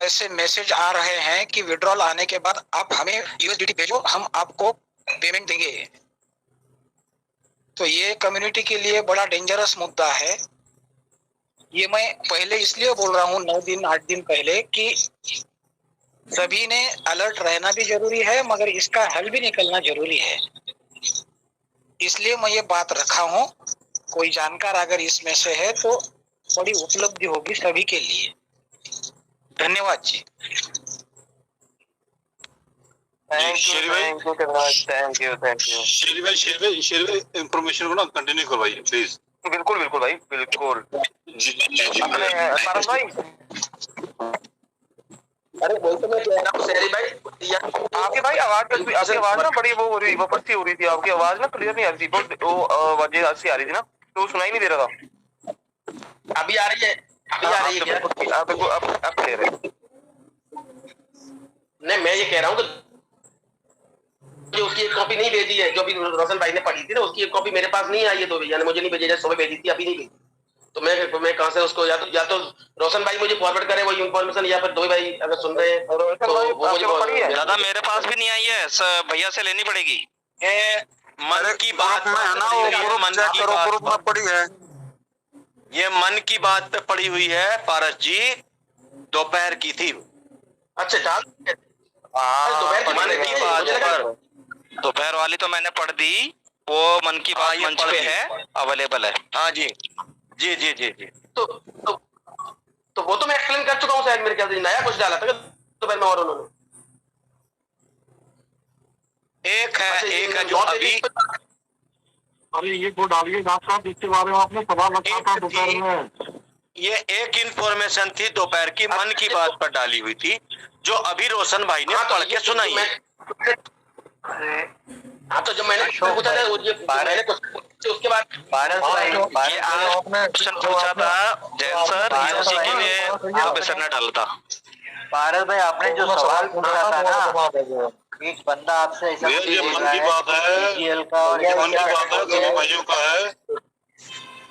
ऐसे मैसेज आ रहे हैं कि विड्रॉल आने के बाद आप हमें यूएसडीटी भेजो, हम आपको पेमेंट देंगे। तो ये कम्युनिटी के लिए बड़ा डेंजरस मुद्दा है। ये मैं पहले इसलिए बोल रहा हूँ 9 दिन 8 दिन पहले कि सभी ने अलर्ट रहना भी जरूरी है, मगर इसका हल भी निकलना जरूरी है। इसलिए मैं ये बात रखा हूँ। कोई जानकार अगर इसमें से है तो बड़ी उपलब्धि होगी सभी के लिए। धन्यवाद जी। थैंक यू शेरी भाई इंफॉर्मेशन को ना कंटिन्यू करवाइए प्लीज। बिल्कुल बिल्कुल भाई बिल्कुल। जी अपने पारस भाई, अरे बोल तो मैं कह रहा हूँ शेरी भाई, आपकी भाई आपकी आवाज ना बड़ी वो हो रही, वो पड़ती हो रही थी, आपकी आवाज ना क्लियर नहीं आ रही थी, वो आवाजें ऐसी आ रही थी ना, तो सुनाई नहीं दे रहा था। अभी आ रही है, अभी आ रही है क्या? अब क्लियर है। नहीं मैं ये कह रहा हूँ कि जो उसकी एक कॉपी नहीं भेजी है, जो अभी रोशन भाई ने पढ़ी थी ना, उसकी एक कॉपी मेरे पास नहीं आई है। तो भैया ने मुझे नहीं भेजी, जैसे सुबह भेजी थी, अभी नहीं भेजी। तो मैं कहां से उसको, या तो रोशन भाई मुझे फॉरवर्ड करे वो इन्फॉर्मेशन, या फिर दो भाई अगर सुन रहे हैं तो वो मुझे पड़ी है। दादा मेरे पास भी नहीं आई है, भैया से लेनी पड़ेगी। मन की बात में है ना, वो मन की बात में पड़ी है, ये मन की बात पे पड़ी हुई है पारस जी, दोपहर की थी। अच्छा मन की बात पर दोपहर वाली तो मैंने पढ़ दी, वो मन की बात मंच पे है, अवेलेबल है। हाँ जी जी जी जी जी। तो वो तो मैं एक्सप्लेन कर चुका हूँ शायद, मेरे ख्याल से नया कुछ डाला था दोपहर में, और उन्होंने एक है जो अभी, अरे ये वो डालिए डॉक्टर साहब, जिसके बारे में आपने सवाल रखा था दोपहर में। ये एक इन्फॉर्मेशन थी दोपहर की, मन की बात पर डाली हुई थी, जो अभी रोशन भाई ने पढ़ के सुनाई है। हाँ तो जब मैंने पूछा था उसके बाद क्वेश्चन पूछा था जैन सर, ये उसी के लिए प्रोफेसर ने डाला था। पारस भाई आपने जो सवाल पूछा था ना, एक बंदा आपसे ऐसा ये मन की बात है, ये मन की बात है, दोनों भाइयों का है।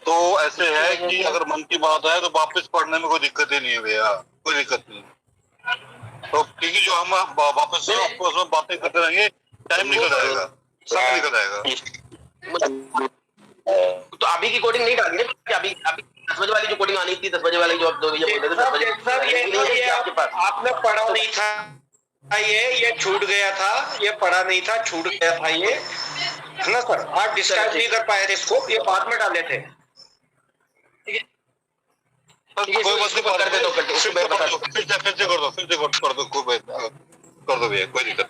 तो ऐसे है कि अगर मन की बात है तो वापस पढ़ने में कोई दिक्कत ही नहीं है भैया, कोई दिक्कत नहीं। तो क्योंकि जो हम वापस उसमें बातें करते रहेंगे, टाइम निकल जाएगा, समय निकल जाएगा। तो अभी की कोडिंग नहीं डाली है, अभी 10 बजे वाली जो कोडिंग आनी थी, 10 बजे वाली जो आप 2 बजे बोल रहे थे, 10 बजे ये आपके पास आपने पढ़ा नहीं था, ये छूट गया था, ये पढ़ा नहीं था, छूट गया था ये, है ना सर? आप डिस्कस नहीं कर पाए थे इसको, ये बाद में डाले थे। ठीक है, कोई बात नहीं, कर दे दो, फिर से कर दो भैया, कोई दिक्कत।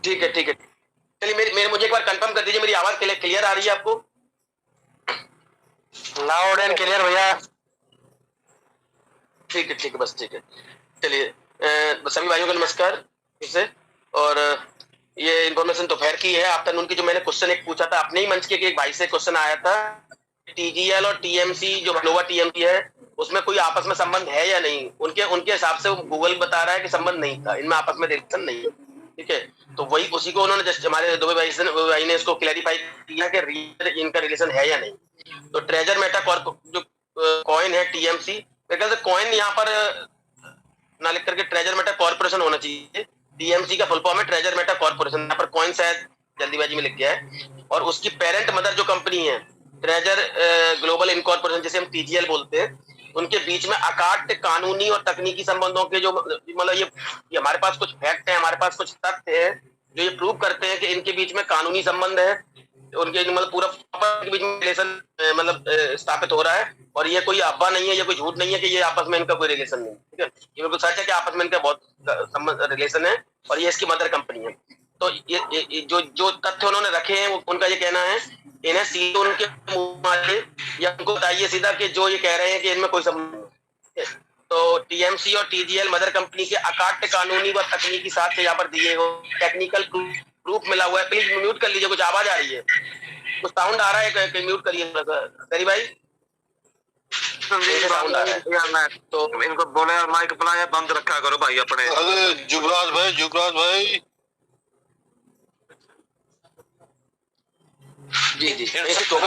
ठीक है चलिए, मुझे एक बार कंफर्म कर दीजिए, मेरी आवाज क्लियर आ रही है आपको? लाउड एंड क्लियर भैया। ठीक है बस, ठीक है। चलिए सभी भाइयों को नमस्कार फिर से। और ये इन्फॉर्मेशन दोपहर की है, आफ्टरनून की। जो मैंने क्वेश्चन एक पूछा था अपने ही मंच के एक भाई से, क्वेश्चन आया था टीजीएल और टीएमसी, जो नोवा टीएमसी है, उसमें कोई आपस में संबंध है या नहीं। उनके हिसाब से गूगल बता रहा है कि संबंध नहीं था, इनमें आपस में रिलेशन नहीं है। ठीक है, तो वही उसी को उन्होंने जस्ट हमारे दो भाई ने इसको क्लैरिफाई किया कि इनका रिलेशन है या नहीं। तो ट्रेजर मेटा जो कॉइन है टीएमसी, मेरे ख्याल से कॉइन यहाँ पर ना लिख करके ट्रेजर मेटा कॉर्पोरेशन होना चाहिए। टीएमसी का फुल फॉर्म है ट्रेजर मेटा कॉर्पोरेशन, यहाँ पर कॉइन शायद जल्दीबाजी में लिख गया है। और उसकी पेरेंट मदर जो कंपनी है ट्रेजर ग्लोबल इनकॉर्पोरेशन, जिसे हम टीजीएल बोलते हैं, उनके बीच में अकाट कानूनी और तकनीकी संबंधों के जो मतलब ये हमारे पास कुछ फैक्ट है, हमारे पास कुछ तथ्य है जो ये प्रूव करते हैं कि इनके बीच में कानूनी संबंध है, उनके मतलब पूरा के बीच में रिलेशन मतलब स्थापित हो रहा है। और ये कोई अफवाह नहीं है, ये कोई झूठ नहीं है कि ये आपस में इनका कोई रिलेशन नहीं है। ठीक है, ये बिल्कुल सच है कि आपस में इनका बहुत रिलेशन है, और ये इसकी मदर कंपनी है। तो ये जो तथ्य उन्होंने रखे हैं उनका ये कहना है, इन्हें सीधे उनके मुंह मारे या उनको बताइए सीधा कि जो ये कह रहे हैं कि इनमें कोई संबंध नहीं है। तो टीएमसी और टीजीएल मदर कंपनी के अकाट्य कानूनी व तकनीकी साथ यहाँ पर दिए हो, टेक्निकल प्रूफ मिला हुआ है। प्लीज म्यूट कर लीजिए, कुछ आवाज आ रही है, कुछ साउंड आ रहा है, म्यूट करिए सरी भाई, साउंड आ रहा है। तो इनको बोले यार माइक अपना या बंद रखा करो भाई अपने। अरे जुबराज भाई जी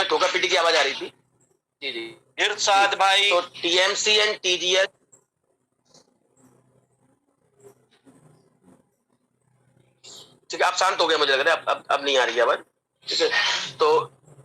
ठोका पीटी की आवाज आ रही थी। जी इरशाद भाई। तो टीएमसी एंड टीजीएल ठीक है, आप शांत हो गए मुझे लग रहा है, अब नहीं आ रही है आवाज, ठीक है। तो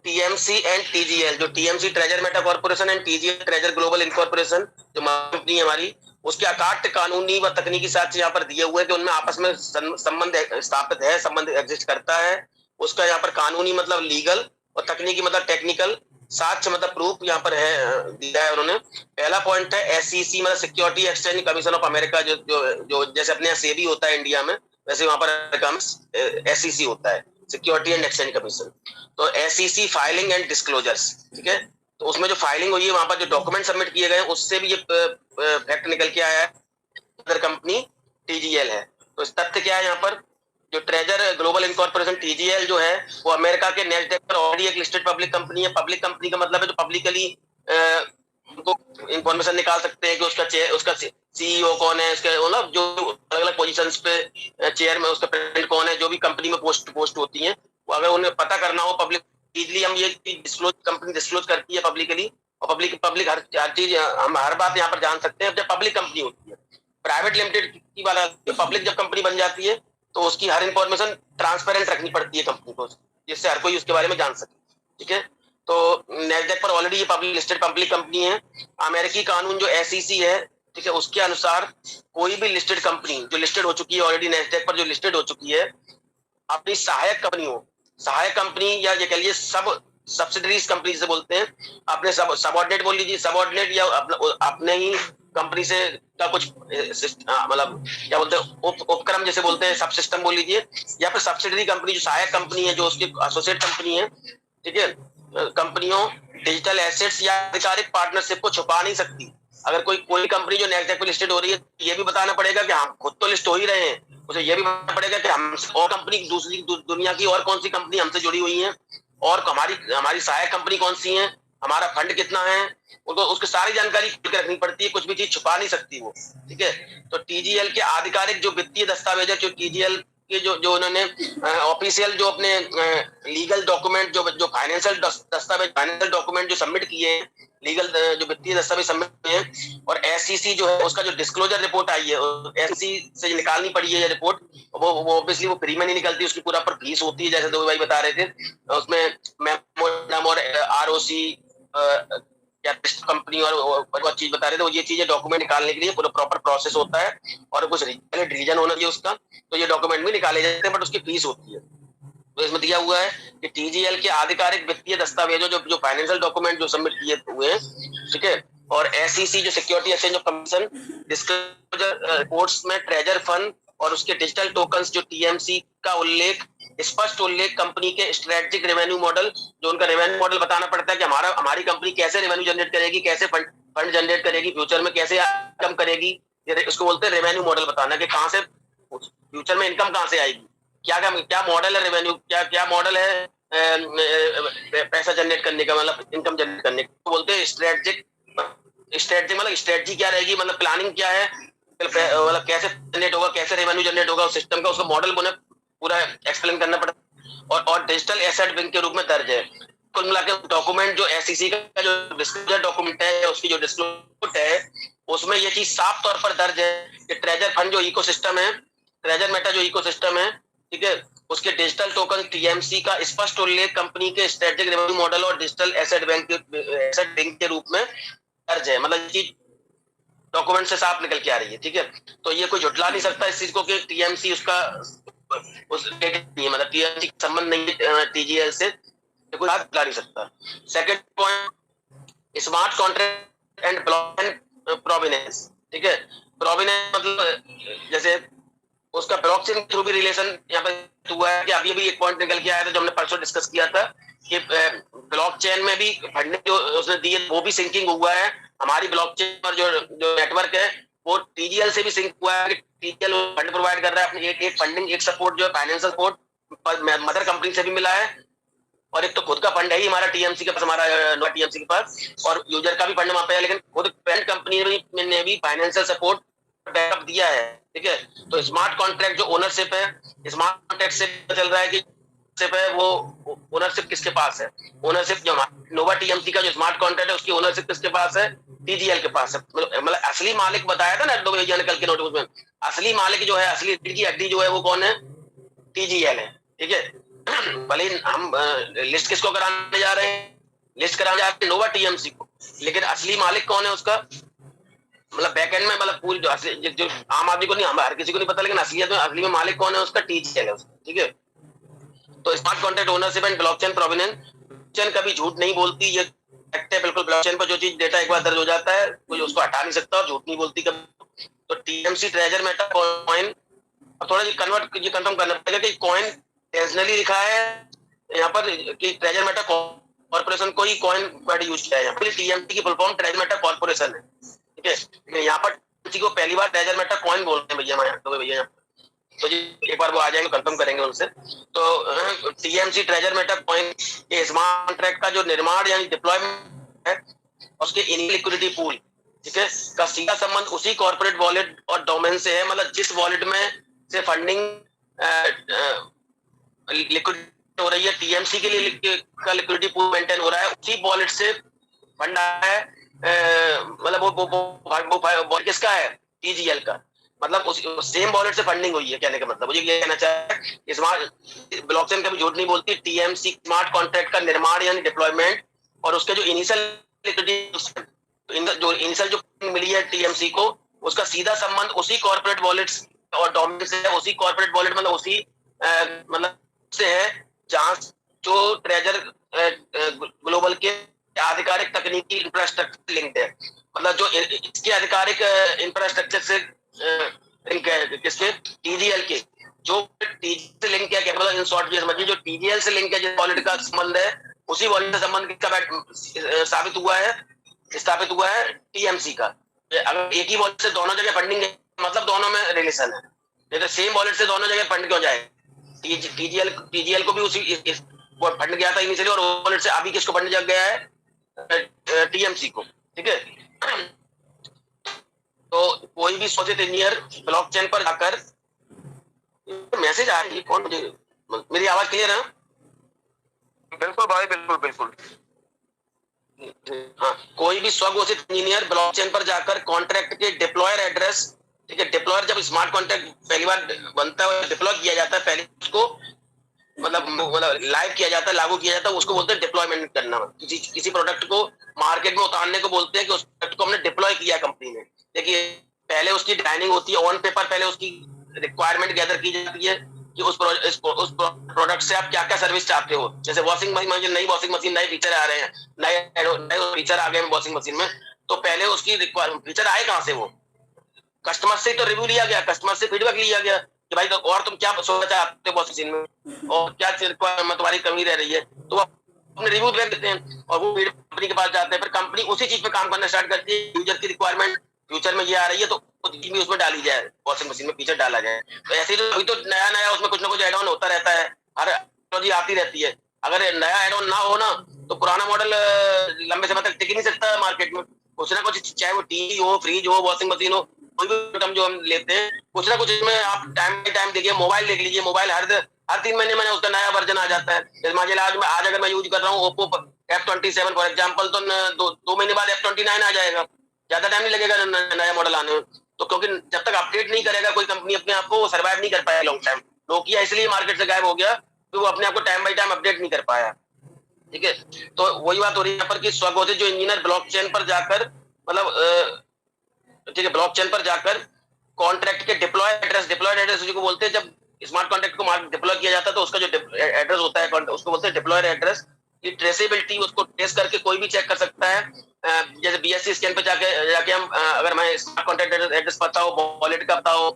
टीएमसी एंड टीजीएल, जो TMC treasure Meta corporation and TGL treasure global incorporation जो कंपनी है हमारी, उसके अकाट कानूनी व तकनीकी साक्ष्य यहाँ पर दिए हुए हैं कि उनमें आपस में संबंध स्थापित है, संबंध एग्जिस्ट करता है। उसका यहाँ पर कानूनी मतलब लीगल और तकनीकी मतलब टेक्निकल साक्ष्य मतलब प्रूफ यहाँ पर है, दिया है उन्होंने। पहला पॉइंट है एसईसी मतलब security exchange commission of America, जो जो जो जैसे अपने यहाँ सेबी होता है इंडिया में, वैसे वहां पर एसईसी होता है, सिक्योरिटी एंड एक्सचेंज कमीशन। तो एसईसी फाइलिंग एंड डिस्क्लोजर्स, ठीक है। तो उसमें जो फाइलिंग हुई है वहां पर जो डॉक्यूमेंट सबमिट किए गए उससे भी ये फैक्ट निकल के आया है, अदर कंपनी टीजीएल है। तो इस तथ्य क्या है यहाँ पर, जो ट्रेजर ग्लोबल इनकॉर्पोरेशन टीजीएल जो है वो अमेरिका के नेस्डेक पर ऑलरेडी एक लिस्टेड पब्लिक कंपनी है। पब्लिक कंपनी का मतलब है जो पब्लिकली उनको इंफॉर्मेशन निकाल सकते हैं कि उसका सीईओ कौन है, उसके मतलब जो अलग अलग पोजीशंस पे चेयर में उसका प्रेसिडेंट कौन है, जो भी कंपनी में पोस्ट होती है, वो अगर उन्हें पता करना हो पब्लिक, इजीली हम ये डिस्क्लोज, कंपनी डिस्क्लोज करती है पब्लिकली, और पब्लिक हर चीज, हम हर बात यहाँ पर जान सकते हैं जब पब्लिक कंपनी होती है। प्राइवेट लिमिटेड की बात, पब्लिक जब कंपनी बन जाती है तो उसकी हर इंफॉर्मेशन ट्रांसपेरेंट रखनी पड़ती है कंपनी को, जिससे हर कोई उसके बारे में जान सके, ठीक है। तो नैस्डैक पर ऑलरेडी ये पब्लिक लिस्टेड पब्लिक कंपनी है। अमेरिकी कानून जो एसईसी है, ठीक है, उसके अनुसार कोई भी लिस्टेड कंपनी जो लिस्टेड हो चुकी है ऑलरेडी नैस्डैक पर, जो लिस्टेड हो चुकी है, अपनी सहायक कंपनी हो, सहायक कंपनी या ये कह लीजिए सब सब्सिडरीज कंपनी से बोलते हैं, अपने सबऑर्डिनेट बोल लीजिए, सबऑर्डिनेट या अपने ही कंपनी से का कुछ मतलब क्या बोलते हैं उपक्रम जैसे बोलते हैं, सब सिस्टम बोल लीजिए, या फिर सब्सिडरी कंपनी जो सहायक कंपनी है, जो उसकी एसोसिएट कंपनी है, ठीक है। कंपनियों डिजिटल एसेट्स या आधिकारिक पार्टनरशिप को छुपा नहीं सकती। अगर कोई कंपनी जो नैस्डैक पे लिस्टेड हो रही है, ये भी बताना पड़ेगा कि हम खुद तो लिस्ट हो ही रहे हैं, उसे ये भी बताना पड़ेगा कि हम और कंपनी दूसरी दुनिया की और कौन सी कंपनी हमसे जुड़ी हुई है, और हमारी सहायक कंपनी कौन सी है, हमारा फंड कितना है, उनको उसकी सारी जानकारी रखनी पड़ती है, कुछ भी चीज छुपा नहीं सकती वो, ठीक है। तो टीजीएल के आधिकारिक जो वित्तीय दस्तावेज है, जो टीजीएल के जो उन्होंने ऑफिशियल जो अपने लीगल डॉक्यूमेंट, जो फाइनेंशियल दस्तावेज, फाइनेंशियल डॉक्यूमेंट जो सबमिट किए हैं, लीगल जो वित्तीय दस्तावेज सबमिट किए हैं, और एसईसी जो है उसका जो डिस्क्लोजर रिपोर्ट आई है, एसईसी से निकालनी पड़ी है ये रिपोर्ट, वो ऑब्वियसली वो फ्री में नहीं निकलती, उसकी पूरा पर फीस होती है, जैसे दो भाई बता रहे थे। उसमें मेमोरेंडम और आरओसी या कंपनी और चीज बता रहे थे, वो ये चीजें डॉक्यूमेंट निकालने के लिए पूरा प्रॉपर प्रोसेस होता है, और कुछ रीजन होना चाहिए उसका, तो ये डॉक्यूमेंट भी निकाले जाते हैं, बट उसकी फीस होती है। तो इसमें दिया हुआ है कि टीजीएल के आधिकारिक वित्तीय दस्तावेजों जो फाइनेंशियल डॉक्यूमेंट जो सबमिट किए हुए हैं, ठीक है, और एसईसी जो security exchange of commission disclosure reports में ट्रेजर फंड और उसके डिजिटल टोकन्स जो टीएमसी का स्पष्ट उल्लेख कंपनी के स्ट्रेटेजिक रेवेन्यू मॉडल, जो उनका रेवेन्यू मॉडल बताना पड़ता है कि हमारी कंपनी कैसे रेवेन्यू जनरेट करेगी, कैसे फंड जनरेट करेगी, फ्यूचर में कैसे इनकम करेगी, इसको बोलते हैं रेवेन्यू मॉडल बताना, कि कहां से फ्यूचर में इनकम कहां से आएगी, क्या मॉडल है रेवेन्यू, क्या मॉडल है पैसा जनरेट करने का, मतलब इनकम जनरेट करने का, तो बोलते हैं स्ट्रेटेजिक मतलब स्ट्रेटजी क्या रहेगी, मतलब प्लानिंग क्या है, मतलब कैसे जनरेट होगा, कैसे रेवेन्यू जनरेट होगा उस सिस्टम का, उसका मॉडल बने पूरा एक्सप्लेन करना पड़ता है, और डिजिटल एसेट बैंक के रूप में दर्ज है। कुल मिलाकर डॉक्यूमेंट जो एसईसी का जो डिस्क्लोजर डॉक्यूमेंट है, उसकी जो डिस्क्लोजर है, उसमें ये चीज साफ तौर पर दर्ज है कि ट्रेजर फंड जो इकोसिस्टम है, ट्रेजर मेटा जो इकोसिस्टम है, ठीक है, उसके डिजिटल टोकन टीएमसी का स्पष्ट उल्लेख कंपनी के स्ट्रेटेजिक रेवेन्यू मॉडल और डिजिटल एसेट बैंक के रूप में दर्ज है। मतलब ये चीज डॉक्यूमेंट से साफ निकल के आ रही है, ठीक है। तो ये कोई झुटला नहीं सकता इस चीज को कि टीएमसी उसका नहीं है, मतलब टीएमसी का संबंध नहीं है टीजीएल से, कोई झुटला नहीं सकता। Second point, smart contract and blockchain provenance, ठीक है। प्रोविनेंस मतलब जैसे उसका ब्लॉकचेन के थ्रू भी रिलेशन यहाँ पे हुआ है, कि अभी भी एक पॉइंट निकल के आया था जो हमने परसों डिस्कस किया था, कि ब्लॉकचेन में भी फंडिंग जो उसने दी है वो भी सिंकिंग हुआ है। हमारी ब्लॉकचेन पर जो नेटवर्क है वो टीजीएल से भी सिंक हुआ है, टीजीएल फंड प्रोवाइड कर रहा है अपनी एक फंडिंग, एक सपोर्ट जो है फाइनेंशियल सपोर्ट मदर कंपनी से भी मिला है, और एक तो खुद का फंड है ही हमारा टीएमसी के पास, हमारा टीएमसी के पास, और यूजर का भी फंड वहां पे है, लेकिन खुद पेरेंट कंपनी ने भी फाइनेंशियल सपोर्ट बैकअप दिया है, ठीक है। तो स्मार्ट कॉन्ट्रैक्ट जो ओनरशिप है, स्मार्ट कॉन्ट्रैक्ट से चल रहा है कि है वो ओनरशिप किसके पास है, ओनरशिप जो नोवा टीएमसी का जो स्मार्ट कॉन्ट्रैक्ट है उसकी ओनरशिप किसके पास है, टीजीएल के पास है। मतलब असली मालिक बताया था ना दो भैया ने कल के नोटिस में, असली मालिक जो है, असली की हड्डी जो है वो कौन है, TGL है, ठीक है। भले ही हम लिस्ट किसको कराने जा रहे हैं, लिस्ट कराने जा रहे हैं नोवा TMC को, लेकिन असली मालिक कौन है उसका, मतलब बैकएंड में, मतलब पूरी जो आम आदमी को नहीं, हर किसी को नहीं पता, लेकिन असलियत में असली में मालिक कौन है उसका, TGL है उसका, ठीक है। तो smart contract ownership and blockchain provenance, blockchain कभी झूठ नहीं बोलती, ये फैक्ट है बिल्कुल। ब्लॉकचेन पर जो चीज डेटा एक बार दर्ज हो जाता है कोई उसको हटा नहीं सकता और झूठ नहीं बोलती कभी। तो TMC ट्रेजर मेटा कॉइन, थोड़ा ये कंफर्म करना पड़ेगा कि कॉइन इंटेंशनली लिखा है यहाँ पर कि ट्रेजर मेटा कॉर्पोरेशन को ही कॉइन वर्ड यूज किया है यहाँ पर। TMC की full form treasure Meta corporation है, ठीक है। यहाँ पर किसी को पहली बार ट्रेजर मेटा कॉइन बोलते हैं भैया, तो भैया तो जी एक बार वो आ जाएंगे, कंफर्म करेंगे उनसे। तो TMC ट्रेजर मेटा कॉइन ये स्मार्ट कॉन्ट्रैक्ट का जो निर्माण यानी डिप्लॉयमेंट है, उसके इन लिक्विडिटी पूल, ठीक है, का सीधा संबंध उसी कॉर्पोरेट वॉलेट और डोमेन से है। मतलब जिस वॉलेट में से फंडिंग लिक्विड हो रही है, TMC के लिए का लिक्विडिटी पूल मेंटेन हो रहा है, उसी वॉलेट से फंड आया है। मतलब वो किसका है, TGL का, मतलब उस सेम वॉलेट से फंडिंग हुई है। कहने का मतलब मुझे ये कहना चाहिए, स्मार्ट ब्लॉकचेन कभी झूठ नहीं बोलती। TMC स्मार्ट कॉन्ट्रैक्ट का निर्माण यानी डिप्लॉयमेंट और उसके जो इनिशियल जो इनिशियल जो मिली है TMC को, उसका सीधा संबंध उसी कॉर्पोरेट वॉलेट्स और डोमेन से है। उसी कॉर्पोरेट वॉलेट मतलब उसी मतलब से है जहां जो ट्रेजर ग्लोबल के आधिकारिक तकनीकी इंफ्रास्ट्रक्चर लिंक्ड है। मतलब जो इसके आधिकारिक इंफ्रास्ट्रक्चर से लिंक है, किसके, TGL के, जो TGL से लिंक है, मतलब इन शॉर्ट ये समझिए जो TGL से लिंक है, जिस वॉलेट का संबंध है, उसी वॉलेट से संबंध किसका स्थापित हुआ है TMC का। अगर एक ही वॉलेट से दोनों जगह फंडिंग है, मतलब दोनों में रिलेशन है, नहीं तो सेम वॉलेट से दोनों जगह फंड क्यों जाए। TGL को भी उसी फंड गया था इनिशियली, और वॉलेट से अभी किसको फंड जग गया है, TMC को, ठीक है। तो कोई भी सोचित इंजीनियर ब्लॉकचेन पर जाकर, मैसेज आ रही है, कौन, मुझे मेरी आवाज क्लियर है? बिल्कुल भाई, बिल्कुल बिल्कुल। हाँ, कोई भी स्वघोषित इंजीनियर ब्लॉकचेन पर जाकर कॉन्ट्रैक्ट के डिप्लॉयर एड्रेस, ठीक है, डिप्लॉयर जब स्मार्ट कॉन्ट्रैक्ट पहली बार बनता है, डिप्लॉय किया जाता है, पहले उसको मतलब लाइव किया जाता है, लागू किया जाता है, उसको बोलते हैं डिप्लॉयमेंट करना। किसी प्रोडक्ट को मार्केट में उतारने को बोलते हैं कि उस प्रोडक्ट को हमने डिप्लॉय किया कंपनी ने। देखिए पहले उसकी डिजाइनिंग होती है ऑन पेपर, पहले उसकी रिक्वायरमेंट गैदर की जाती है कि उस प्रोडक्ट से आप क्या क्या सर्विस चाहते हो। जैसे वॉशिंग मशीन, नई वॉशिंग मशीन, नए फीचर आ रहे हैं, नए फीचर आ गए वॉशिंग मशीन में, तो पहले उसकी फीचर आए कहाँ से, वो कस्टमर से तो रिव्यू लिया गया, कस्टमर से फीडबैक लिया गया कि भाई तो और तुम क्या सोचना चाहते हो वॉशिंग मशीन में, और क्या तुम्हारी कमी रह रही है, तो अपने रिव्यू दे देते हैं और वो कंपनी के पास जाते हैं। फिर कंपनी उसी चीज पे काम करना स्टार्ट करती है। यूजर की रिक्वायरमेंट फ्यूचर में ये आ रही है तो भी उसमें डाली जाए, वॉशिंग मशीन में फीचर डाला जाए। तो ऐसे ही अभी तो नया उसमें कुछ ना कुछ एड ऑन होता रहता है, हर टेक्नोलॉजी आती रहती है। अगर नया एड ऑन ना हो ना तो पुराना मॉडल लंबे समय तक टिक ही नहीं सकता मार्केट में। कुछ ना कुछ, चाहे वो टीवी हो, फ्रिज हो, वॉशिंग मशीन हो, कोई भी आइटम जो हम लेते हैं, कुछ ना कुछ इसमें आप टाइम बाई टाइम देखिए। मोबाइल देख लीजिए, मोबाइल हर 3 महीने में उसका नया वर्जन आ जाता है। जैसे आज अगर मैं यूज कर रहा हूँ ओप्पो F27 फॉर एग्जाम्पल, तो 2 महीने बाद F29 आ जाएगा, ज्यादा टाइम नहीं लगेगा नया मॉडल आने में। तो क्योंकि जब तक अपडेट नहीं करेगा कोई कंपनी अपने आप को, वो सर्वाइव नहीं कर पाया लॉन्ग टाइम। नोकिया इसलिए मार्केट से गायब हो गया कि वो अपने आप को टाइम बाई टाइम अपडेट नहीं कर पाया, ठीक है। तो वही बात हो रही है यहाँ पर कि स्वघोषित जो इंजीनियर ब्लॉकचेन पर जाकर, मतलब ठीक है, ब्लॉकचेन पर जाकर कॉन्ट्रैक्ट के डिप्लॉयड एड्रेस जिसको बोलते हैं, जब स्मार्ट कॉन्ट्रैक्ट को डिप्लॉय किया जाता है तो उसका जो एड्रेस होता है उसको बोलते हैं डिप्लॉयड एड्रेस। ये ट्रेसेबिलिटी, उसको ट्रेस करके कोई भी चेक कर सकता है। जैसे BSC स्कैन पे जाके हम अगर मैं स्मार्ट कॉन्ट्रैक्ट एड्रेस पता हो, वॉलेट का पता हो,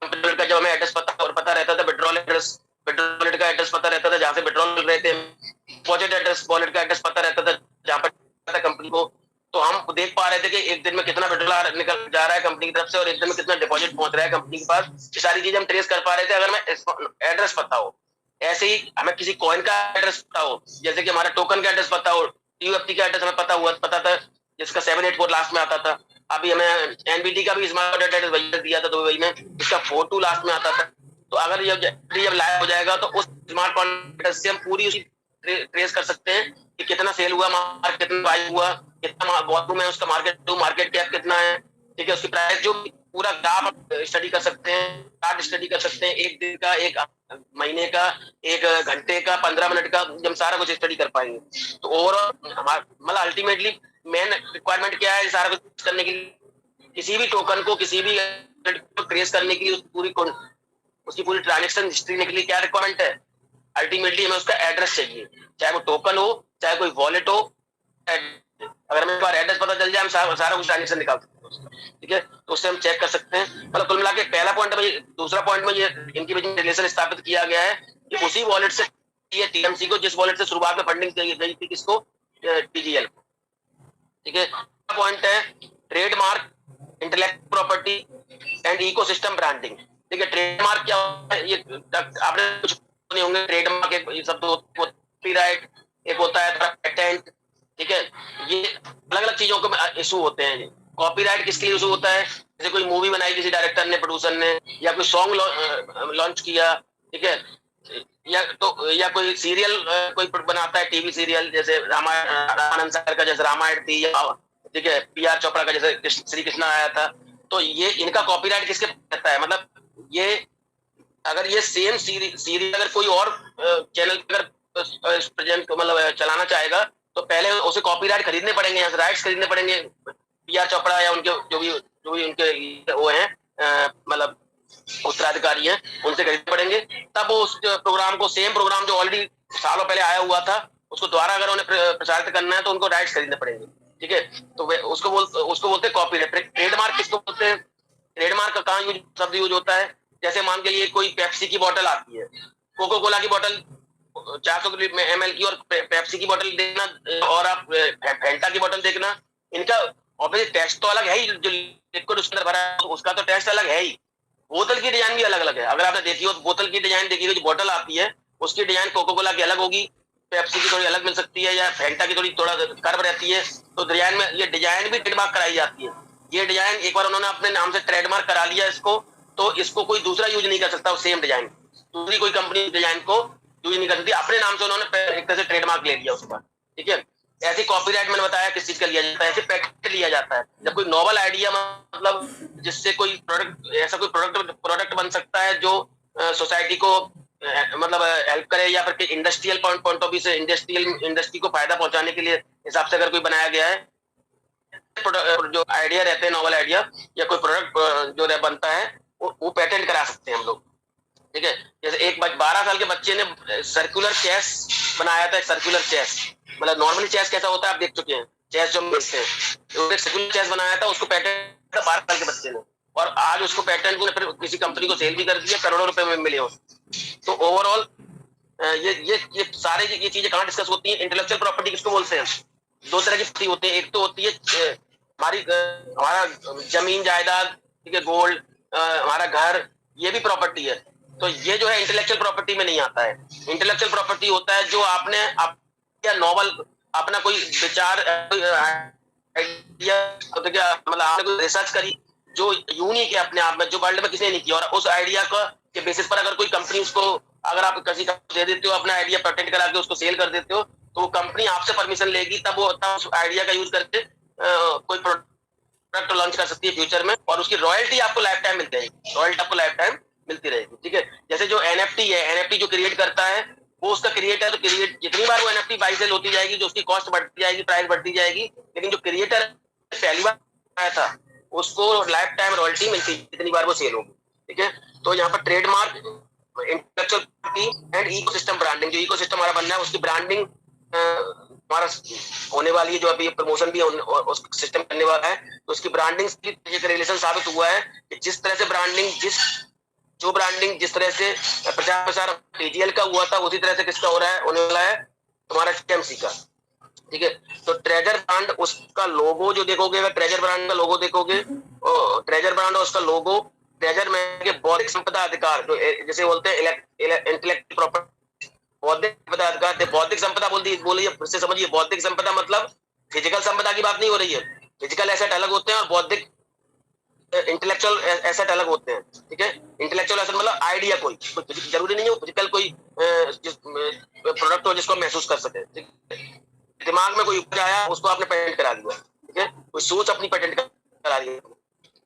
कंप्यूटर का जब हमें एड्रेस पता रहता था, विड्रॉल एड्रेस, वॉलेट का एड्रेस पता रहता था जहाँ से विड्रॉल रहते हैं, डिपॉजिट एड्रेस, वॉलेट का एड्रेस पता रहता था जहाँ पर कंपनी को। तो हम देख पा रहे थे कि एक दिन में कितना विड्रॉल निकल जा रहा है कंपनी की तरफ से और एक दिन में कितना डिपॉजिट पहुंच रहा है कंपनी के पास। ये सारी चीजें हम ट्रेस कर पा रहे थे अगर मैं एड्रेस पता हो। ऐसे ही हमें किसी कॉइन का एड्रेस पता हो, जैसे कि हमारा टोकन का एड्रेस पता हो, TUFT का एड्रेस हमें पता था जिसका 784 लास्ट में आता था। अभी हमें NBT का भी स्मार्ट एड्रेस दिया था दुबई में, इसका 42 लास्ट में आता था। तो अगर जब लाइव हो जाएगा तो उस स्मार्ट कॉन्ट्रैक्ट से हम पूरी उसी ट्रेस कर सकते हैं कि कितना सेल हुआ, मार्केट कितना बाई हुआ, कितना वॉल्यूम है उसका, मार्केट कैप कितना है, ठीक है, उसकी प्राइस जो पूरा ग्राफ स्टडी कर सकते हैं, चार्ट स्टडी कर सकते हैं, एक दिन का, एक महीने का, एक घंटे का, 15 मिनट का, जब सारा कुछ स्टडी कर पाएंगे। तो ओवरऑल मतलब अल्टीमेटली मेन रिक्वायरमेंट क्या है सारा कुछ करने के लिए? किसी भी टोकन को, किसी भी ट्रेस करने के लिए उसकी पूरी ट्रांजेक्शन हिस्ट्री लेने के लिए क्या रिक्वायरमेंट है? अल्टीमेटली हमें उसका एड्रेस चाहिए, चाहे वो टोकन हो, चाहे कोई वॉलेट हो। अगर हमें एड्रेस पता चल जाए, हम सारा कुछ ट्रांजेक्शन निकाल सकते हैं, ठीक है। तो उससे हम चेक कर सकते हैं। मतलब कुल मिला के पहला पॉइंट में, दूसरा पॉइंट में ये इनके बीच में रिलेशन स्थापित किया गया है कि उसी वॉलेट से ये टीएमसी को, जिस वॉलेट से शुरुआत में फंडिंग गई थी, किसको? टीजीएल, ठीक है। पॉइंट है trademark, intellectual property and ecosystem branding, ठीक है। ट्रेडमार्क क्या होता है? ये आपने कुछ नहीं होंगे। ट्रेडमार्क एक शब्द कॉपीराइट, एक होता है पेटेंट, ठीक है। ये अलग अलग चीजों को इशू होते हैं। कॉपीराइट किसके लिए इशू होता है? जैसे कोई मूवी बनाई किसी डायरेक्टर ने, प्रोड्यूसर ने, या कोई सॉन्ग लॉन्च किया, ठीक है, या कोई सीरियल कोई बनाता है, टीवी सीरियल, जैसे रामानंद सर का जैसे रामायण थी, या ठीक है पीआर चोपड़ा का जैसे श्री कृष्णा आया था। तो ये इनका कॉपीराइट किसके रहता है? मतलब ये अगर ये सेम सीरीज अगर कोई और चैनल अगर प्रेजेंट मतलब चलाना चाहेगा, तो पहले उसे कॉपीराइट खरीदने पड़ेंगे, यहाँ से राइट्स खरीदने पड़ेंगे। पीआर चोपड़ा या उनके जो भी उनके वो हैं मतलब उत्तराधिकारी हैं, उनसे खरीदने पड़ेंगे। तब वो उस प्रोग्राम को, सेम प्रोग्राम जो ऑलरेडी सालों पहले आया हुआ था, उसको दोबारा अगर उन्हें प्रचारित करना है तो उनको राइट्स खरीदने पड़ेंगे, ठीक है। तो उसको बोलते हैं कॉपीराइट। ट्रेडमार्क किसको बोलते हैं? ट्रेडमार्क का कहाँ शब्द यूज होता है? जैसे मान के लिए कोई पेप्सी की बोतल आती है, कोको कोला की बोतल 400 ml की, और पेप्सी की बोतल देखना और आप फैंटा की बोतल देखना, इनका ऑब्वियसली टेस्ट तो अलग है ही। जो लिक्विड उसके अंदर भरा है उसका तो टेस्ट अलग है ही। बोतल की डिजाइन भी अलग अलग है। अगर आपने देखी हो तो बोतल की डिजाइन देखिए, जो बोतल आती है उसकी डिजाइन कोको कोला की अलग होगी, पेप्सी की थोड़ी अलग मिल सकती है, या फैंटा की थोड़ा कर्व रहती है। तो डिजाइन में ये डिजाइन भी ट्रेडमार्क कराई जाती है। ये डिजाइन एक बार उन्होंने अपने नाम से ट्रेडमार्क करा लिया इसको, तो इसको कोई दूसरा यूज नहीं कर सकता। सेम डिजाइन दूसरी कोई कंपनी डिजाइन को यूज नहीं कर सकती। अपने नाम से उन्होंने एक तरह से ट्रेडमार्क ले लिया उसका, ठीक है। ऐसी कॉपीराइट मैंने बताया किस चीज का लिया जाता है, ऐसे पैटेंट लिया जाता है जब कोई नोवेल आइडिया, मतलब जिससे कोई प्रोडक्ट, ऐसा कोई प्रोडक्ट बन सकता है जो सोसाइटी को मतलब हेल्प करे, या फिर इंडस्ट्रियल पॉइंट ऑफ व्यू से इंडस्ट्री को फायदा पहुंचाने के लिए हिसाब से अगर कोई बनाया गया है, जो आइडिया रहते हैं, नोवेल आइडिया या कोई प्रोडक्ट जो बनता है, वो पेटेंट करा सकते हैं हम लोग, ठीक है। जैसे एक 12 साल के बच्चे ने सर्कुलर चेस बनाया था। सर्कुलर चेस मतलब नॉर्मली चेस कैसा होता है आप देख चुके हैं, चेस जो मिलते हैं, तो एक सर्कुलर चेस बनाया था, उसको पेटेंट था 12 साल के बच्चे ने, और आज उसको पेटेंट को फिर किसी कंपनी को सेल भी कर दिया, करोड़ों रुपए में मिले हो। तो ओवरऑल ये सारे ये चीजें कहाँ डिस्कस होती है? इंटेलेक्चुअल प्रॉपर्टी किसको बोलते हैं? दो तरह की होती है। एक तो होती है हमारा जमीन जायदाद, ठीक है, गोल्ड, हमारा घर, ये भी प्रॉपर्टी है। तो ये जो है इंटेलेक्चुअल प्रॉपर्टी में नहीं आता है। इंटेलेक्चुअल प्रॉपर्टी होता है जो आपने या नॉवल, अपना कोई विचार आइडिया, मतलब आपने कोई रिसर्च करी जो यूनिक है अपने आप में, जो वर्ल्ड में किसी ने नहीं किया, और उस आइडिया के बेसिस पर अगर कोई कंपनी उसको, अगर आप किसी को दे देते हो, अपना आइडिया पेटेंट करा के उसको सेल कर देते हो, तो वो कंपनी आपसे परमिशन लेगी, तब वो उस आइडिया का यूज करके कोई प्रोडक्ट लॉन्च कर सकती है फ्यूचर में, और उसकी रॉयल्टी आपको लाइफ टाइम मिलती रहेगी। रॉयल्टी आपको लाइफ टाइम मिलती रहेगी, ठीक है। जैसे जो एनएफटी है, एनएफटी जो क्रिएट करता है वो उसका क्रिएटर, तो क्रिएट जितनी बार वो एनएफटी बाई सेल होती जाएगी, जो उसकी कॉस्ट बढ़ती जाएगी, प्राइस बढ़ती जाएगी, लेकिन जो क्रिएटर पहली बार आया था उसको लाइफ टाइम रॉयल्टी मिलती है जितनी बार वो सेल होगी, ठीक है। तो यहाँ पर trademark, intellectual property and ecosystem branding, जो इकोसिस्टम हमारा बनना है उसकी ब्रांडिंग हमारा होने वाली है, जो अभी प्रमोशन भी उस सिस्टम करने वाला है, तो उसकी ब्रांडिंग से रिलेशन साबित हुआ है कि जिस तरह से ब्रांडिंग जिस तरह से प्रचार प्रसार टीजीएल का हुआ था, उसी तरह से किसका हो रहा है, होने वाला है तुम्हारा टीएमसी का, ठीक है। तो ट्रेजर ब्रांड, उसका लोगो जो देखोगे, अगर ट्रेजर ब्रांड का लोगो देखोगे, ट्रेजर ब्रांड और उसका लोगो, ट्रेजर में के बौद्धिक संपदा अधिकार, जो जैसे बोलते हैं इंटेलेक्चुअल प्रॉपर्टी, बौद्धिक संपदा अधिकार, बौद्धिक संपदा बोलिए फिर से समझिए। बौद्धिक संपदा मतलब फिजिकल संपदा की बात नहीं हो रही है। फिजिकल एसेट अलग होते हैं और बौद्धिक इंटेलेक्चुअल एसेट अलग होते हैं, ठीक है। इंटेलेक्चुअल एसेट मतलब आइडिया, कोई जरूरी नहीं है फिजिकल कोई प्रोडक्ट हो जिसको महसूस कर सके, ठीक है। दिमाग में कोई उपज आया, उसको आपने पेटेंट करा दिया, ठीक है। कोई सोच अपनी पेटेंट करा दी,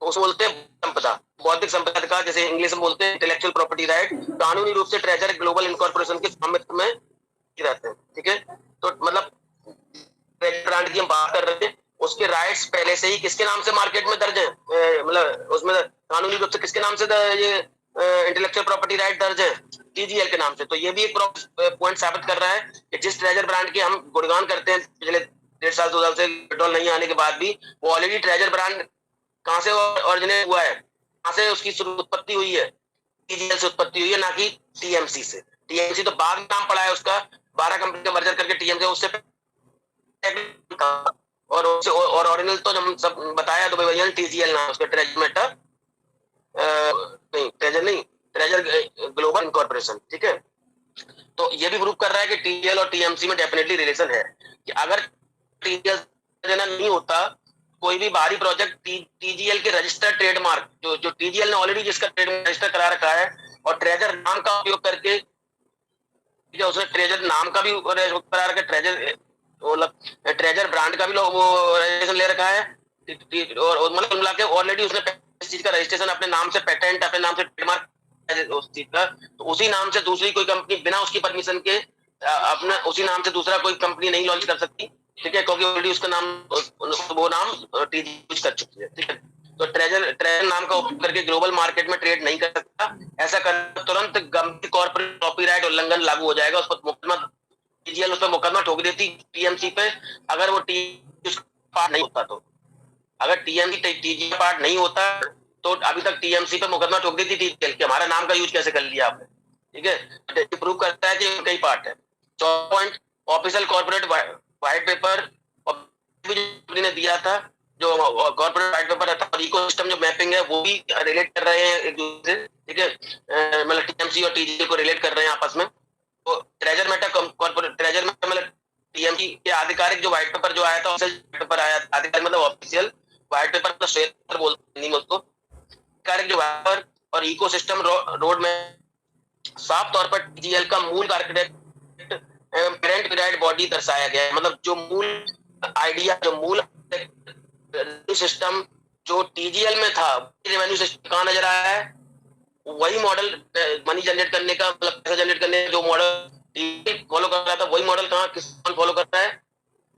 तो उसको बोलते हैं संपदा, बौद्धिक संपदा का, जैसे इंग्लिश में बोलते हैं इंटेलेक्चुअल प्रॉपर्टी राइट, कानूनी रूप से ट्रेजर ग्लोबल इनकॉर्पोरेशन के स्वामित्व में रहते हैं। ठीक है, तो मतलब ट्रेजर ब्रांड की हम बात कर रहे थे, उसके राइट्स पहले से ही किसके नाम से मार्केट में दर्ज है, मतलब उसमें कानूनी रूप से किसके नाम से ये इंटेलेक्चुअल प्रॉपर्टी राइट दर्ज है, टीजीएल के नाम से। तो ये भी एक पॉइंट साबित कर रहा है कि जिस ट्रेजर ब्रांड के हम गुणगान करते हैं पिछले 1.5 साल 2 साल से पेट्रोल नहीं आने के बाद भी, वो ऑलरेडी ट्रेजर ब्रांड कहां से ओरिजिनेट हुआ है, कहां से उसकी उत्पत्ति हुई है, टीजीएल से उत्पत्ति हुई है, ना कि टीएमसी से। टीएमसी तो बाद में नाम पड़ा है उसका, 12 कंपनी का मर्जर करके टीएमसी, उससे और ओरिजिनल तो हम सब बताया तो भैया टीजीएल नाम उसका, ट्रेजर मेटा नहीं, ट्रेजर ग्लोबल इनकॉर्पोरेशन। ठीक है, तो ये भी प्रूव कर रहा है कि टीजीएल और टीएमसी में डेफिनेटली रिलेशन है, कि अगर टीजीएल नहीं होता, कोई भी बाहरी प्रोजेक्ट टीजीएल के रजिस्टर्ड ट्रेडमार्क जो टीजीएल ने ऑलरेडी जिसका ट्रेडमार्क रजिस्टर करा रखा है, और ट्रेजर नाम का उपयोग करके, उसने ट्रेजर नाम का भी करा रखा है, ट्रेजर ब्रांड का भी वो रजिस्ट्रेशन ले रखा है, और मतलब मिला के ऑलरेडी उसने इस चीज का रजिस्ट्रेशन अपने नाम से, पेटेंट अपने नाम से, ट्रेडमार्क उस चीज का, तो उसी नाम से दूसरी कोई कंपनी बिना उसकी परमिशन के अपना उसी नाम से दूसरा कोई कंपनी नहीं लॉन्च कर सकती। ठीक है, क्योंकि ऑलरेडी उसका नाम, वो नाम टीजी यूज कर चुकी है। ठीक है, तो ट्रेजर नाम का उपयोग करके ग्लोबल मार्केट में ट्रेड नहीं कर सकता। ऐसा करना तुरंत गंभीर कॉर्पोरेट कॉपीराइट उल्लंघन लागू हो जाएगा, उस पर मुकदमा, टीजीएल उस पर मुकदमा ठोक देती टीएमसी पे, अगर वो पार्ट नहीं होता तो। अगर टीएमसी टीजीएल पार्ट नहीं होता तो अभी तक टीएमसी पे मुकदमा ठोक देती टीजीएल कि हमारा नाम का यूज कैसे कर लिया आपने। ठीक है, प्रूव करता है कि कई पार्ट है। 4 point, official corporate white paper ने दिया था, जो कॉर्पोरेट व्हाइट पेपर रहता है, और इकोसिस्टम जो मैपिंग है वो भी रिलेट कर रहे हैं एक दूसरे से। ठीक है, मतलब टीएमसी और टीजीएल को रिलेट कर रहे हैं आपस में। तो treasure Meta corporate, treasure Meta मतलब टीएमसी के आधिकारिक जो व्हाइट पेपर जो आया था, पेपर आया आधिकारिक मतलब ऑफिशियल व्हाइट पेपर, मतलब श्वेत पत्र बोलते हैं उसको, आधिकारिक जो व्हाइट पेपर और इकोसिस्टम रोड में साफ तौर पर टीजीएल का मूल आर्किटेक्ट एवं पेरेंट पीरियड बॉडी दर्शाया गया है। मतलब जो मूल आइडिया, जो मूल सिस्टम जो टीजीएल में था, रेवेन्यू सिस्टम कहाँ नजर आया है, वही मॉडल मनी जनरेट करने का, मतलब पैसा जनरेट करने का जो मॉडल फॉलो कर रहा था, वही मॉडल कहाँ किस फॉलो करता है,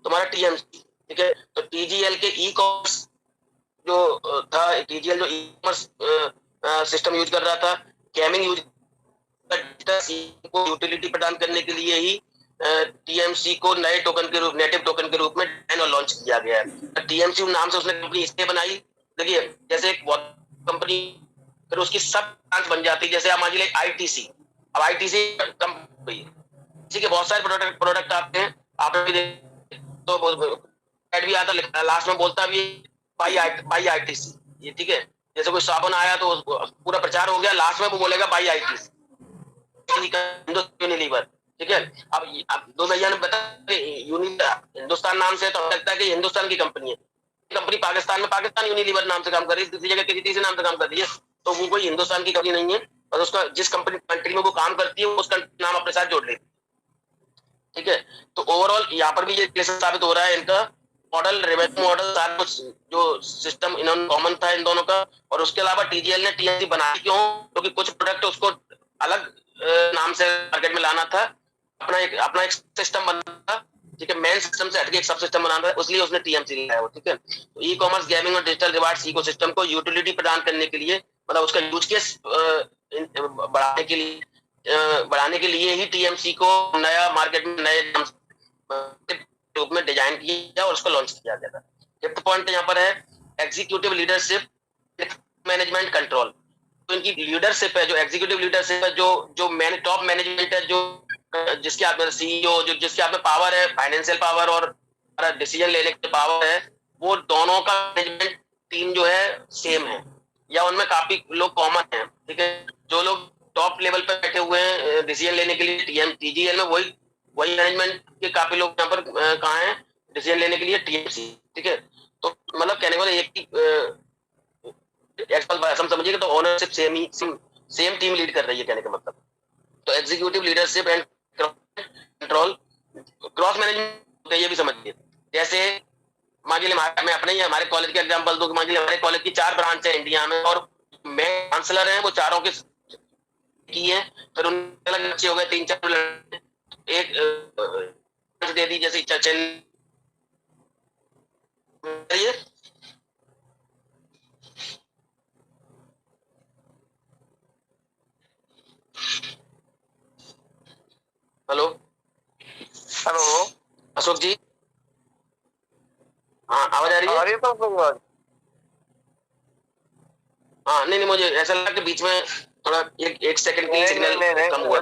तुम्हारा टीएमसी। ठीक है, तो टीजीएल के ई कॉमर्स जो था, टीजीएल जो ई कॉमर्स सिस्टम यूज कर रहा था, कैमिंग यूज को यूटिलिटी प्रदान करने के लिए ही टीएमसी को नए टोकन के रूप, नेटिव टोकन के रूप में डिजाइन और लॉन्च किया गया है। टीएमसी नाम से उसने कंपनी इसलिए बनाई, देखिए जैसे एक कंपनी फिर उसकी सब ब्रांच बन जाती है, जैसे आप मान लीजिए आईटीसी, अब आईटीसी कंपनी के बहुत सारे प्रोडक्ट आते हैं, आप तो ऐड भी आता है, लास्ट में बोलता भी बाई आईटीसी, ये ठीक है, जैसे कोई साबुन आया तो पूरा प्रचार हो गया, लास्ट में वो बोलेगा बाई आईटीसी, यूनिलीवर। ठीक है, अब दो भैया ने बताया हिंदुस्तान नाम से, तो लगता है कि हिंदुस्तान की कंपनी है, कंपनी पाकिस्तान में पाकिस्तान यूनिलीवर नाम से काम कर रही है, दूसरी जगह किसी तीसरे नाम से काम कर रही है, तो वो कोई हिंदुस्तान की कंपनी नहीं है, और उसका जिस कंट्री में वो काम करती है उसका नाम अपने साथ जोड़ लेती है। ठीक है, तो ओवरऑल यहाँ पर भी ये साबित हो रहा है, इनका मॉडल, रेवेन्यू मॉडल, सारा कुछ जो सिस्टम इन्होंने कॉमन था इन दोनों का। और उसके अलावा टीजीएल ने टीएमसी बनाई क्यों, क्योंकि कुछ प्रोडक्ट उसको अलग नाम से मार्केट में लाना था, अपना एक सिस्टम बनाना था। ठीक है, मेन सिस्टम से हटके एक सब सिस्टम बनाना था, इसलिए उसने टीएमसी लाया। ठीक है, तो ई कॉमर्स, गेमिंग और डिजिटल रिवार्ड्स इकोसिस्टम को यूटिलिटी प्रदान करने के लिए, मतलब उसका यूज केस बढ़ाने के लिए ही टीएमसी को नया मार्केट में नए रूप में डिजाइन किया और उसको लॉन्च किया गया था। फिफ्थ पॉइंट यहाँ पर है एग्जीक्यूटिव लीडरशिप, मैनेजमेंट कंट्रोल। तो इनकी लीडरशिप है, जो एग्जीक्यूटिव लीडरशिप है, जो टॉप मैनेजमेंट है, जो जिसके हाथ में सीईओ, जो जिसके हाथ में पावर है, फाइनेंशियल पावर और डिसीजन लेने की पावर है, वो दोनों का मैनेजमेंट टीम जो है सेम है, या उनमें काफी लोग कॉमन है। ठीक है, जो लोग टॉप लेवल पे बैठे हुए हैं डिसीजन लेने के लिए टीजीएल में, वही मैनेजमेंट के काफी लोग यहाँ पर कहाँ हैं डिसीजन लेने के लिए, टीएमसी। ठीक है, तो मतलब कहने वाले एक समझिएगा, तो ओनरशिप सेम टीम लीड कर रही है, कहने का मतलब। तो executive leadership and control, cross management ये भी समझिए, जैसे मान लीजिए मैं अपने ही हमारे कॉलेज का एग्जांपल दूं कि मान लीजिए हमारे कॉलेज की 4 ब्रांच है इंडिया में और मैं काउंसलर हैं वो चारों की है, फिर उनके अलग बच्चे हो गए 3-4 एक दे दी जैसे चेन्नई। हेलो हेलो, अशोक जी, हाँ आवाज आ रही है? आ रही है तो कोई बात। हाँ नहीं नहीं, मुझे ऐसा लगा कि बीच में थोड़ा एक सेकंड के लिए सिग्नल कम हुआ।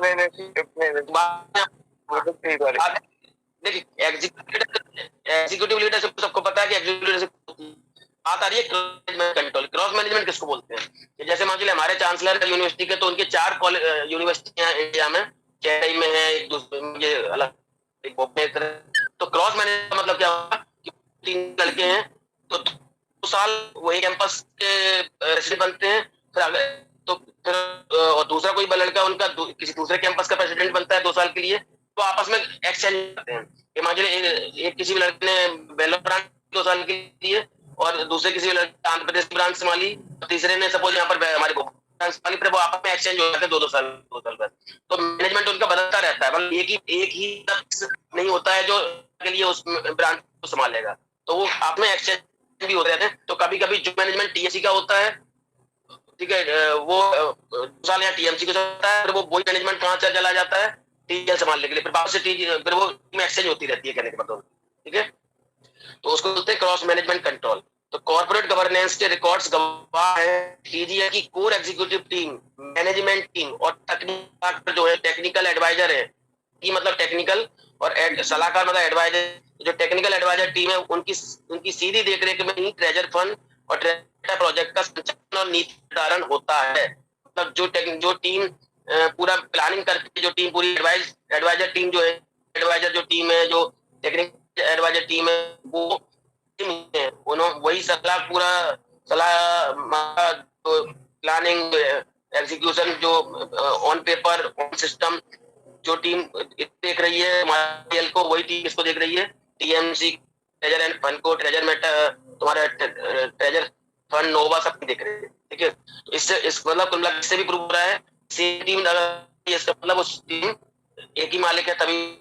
देखिए एग्जीक्यूटिव लीडरशिप सबको पता है कि एग्जीक्यूटिव लीडरशिप बात आ रही है क्रॉस कंट्रोल। क्रॉस मैनेजमेंट किसको बोलते हैं? जैसे मान लीजिए हमारे चांसलर यूनिवर्सिटी के, तो उनके 4 यूनिवर्सिटियां इंडिया में, चेन्नई में है, एक दूसरे ये अलग, एक बॉम्बे। तो क्रॉस मैनेजमेंट मतलब क्या होगा कि 3 लड़के हैं तो 2 साल वही कैंपस के रेसिडेंट बनते हैं, फिर अगर तो फिर और दूसरा कोई लड़का उनका किसी दूसरे कैंपस का प्रेसिडेंट बनता है 2 साल के लिए, तो आपस में एक्सचेंज करते हैं। मान लीजिए एक किसी भी लड़के ने बेलोर ब्रांच 2 साल के लिए और दूसरे किसी लड़के आंध्र प्रदेश ब्रांच संभाली, तीसरे ने सपोज यहाँ पर हमारे ब्रांच संभाली, फिर वो आपस में एक्सचेंज हो जाते हैं 2 साल बाद। तो मैनेजमेंट उनका बदलता रहता है, मतलब एक ही नहीं होता है जो के लिए उस ब्रांच को संभालेगा, तो वो आप में एक्सचेंज भी होते रहते हैं। तो कभी कभी जो मैनेजमेंट टीएससी का होता है, ठीक है, वो 2 साल या टीएमसी को होता है, फिर वो वही मैनेजमेंट कहाँ चला जाता है टीएल संभालने के लिए, फिर वापस से फिर वो एक्सचेंज होती रहती है कहने के मतलब, ठीक है। तो उसको बोलते हैं क्रॉस मैनेजमेंट कंट्रोल। तो कॉर्पोरेट गवर्नेंस के रिकॉर्ड्स गवाह है टीजीएल की core executive team, management team और टेक्निकल जो है टेक्निकल एडवाइजर है, की मतलब टेक्निकल और सलाहकार मतलब एडवाइजर। जो टेक्निकल एडवाइजर टीम है उनकी सीधी देखरेख में ही ट्रेजर फंड और ट्रेजर प्रोजेक्ट का संचालन और नीति निर्धारण होता है। मतलब जो टीम पूरा प्लानिंग करती है, जो टीम पूरी एडवाइजर टीम जो है, एडवाइजर जो टीम है, जो टेक्निकल एडवाइजर टीम है, वो उन्होंने वही सलाह प्लानिंग एग्जीक्यूशन जो ऑन पेपर ऑन सिस्टम जो टीम देख रही है हमारे को, वही टीम इसको देख रही है। टीएमसी ट्रेजर एंड फंड को, ट्रेजर में तुम्हारा ट्रेजर फंड नोवा सब देख रहे हैं, ठीक है। तो इससे मतलब इससे भी प्रूव हो रहा है सेम टीम अगर इसका मतलब उस टीम एक ही मालिक है तभी।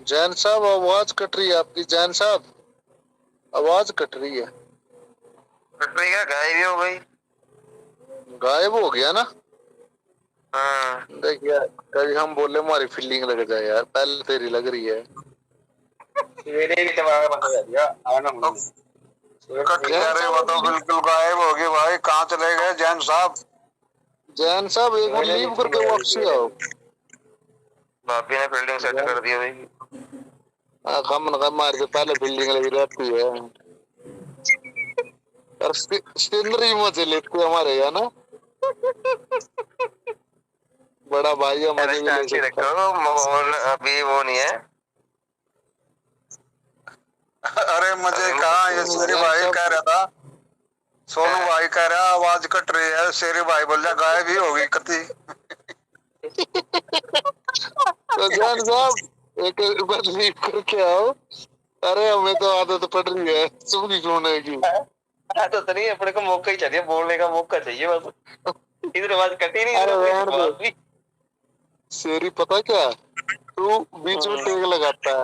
जैन साहब आवाज कट रही है आपकी। जैन साहब आवाज कट रही है। कट रही है, गायब ही हो गई। गायब हो गया ना? हाँ देखिए कभी हम बोले हमारी फीलिंग लग जाए यार, पहले तेरी लग रही है। मेरे भी दिमाग में बंद हो गया आना कट कह रहे हो तो बिल्कुल गायब हो गए भाई, कहाँ चले गए जैन साहब? जैन साहब एक बार लीव करके वापसी आओ। भाभी ने फील्डिंग सेट कर दी भाई। कम न कम हमारे से पहले फील्डिंग लगी रहती है और स्पिनर मजे लेते हमारे यहाँ ना। बड़ा भाई है, मजे भी ले सकता है। माहौल अभी वो नहीं है। अरे मजे कहाँ, ये शेरी भाई कह रहा था, सोनू भाई कह रहा आवाज कट रही है, शेरी भाई बोल रहा गायब ही होगी कति। तो जैन साहब एक बार लीव करके आओ। अरे हमें तो आदत पड़ रही है सुबह सोने की। आदत नहीं, अपने को मौका ही चाहिए, बोलने का मौका चाहिए बस। इधर आवाज कटी नहीं। अरे रहने दो शेरी, पता क्या तू बीच में टेक लगाता है,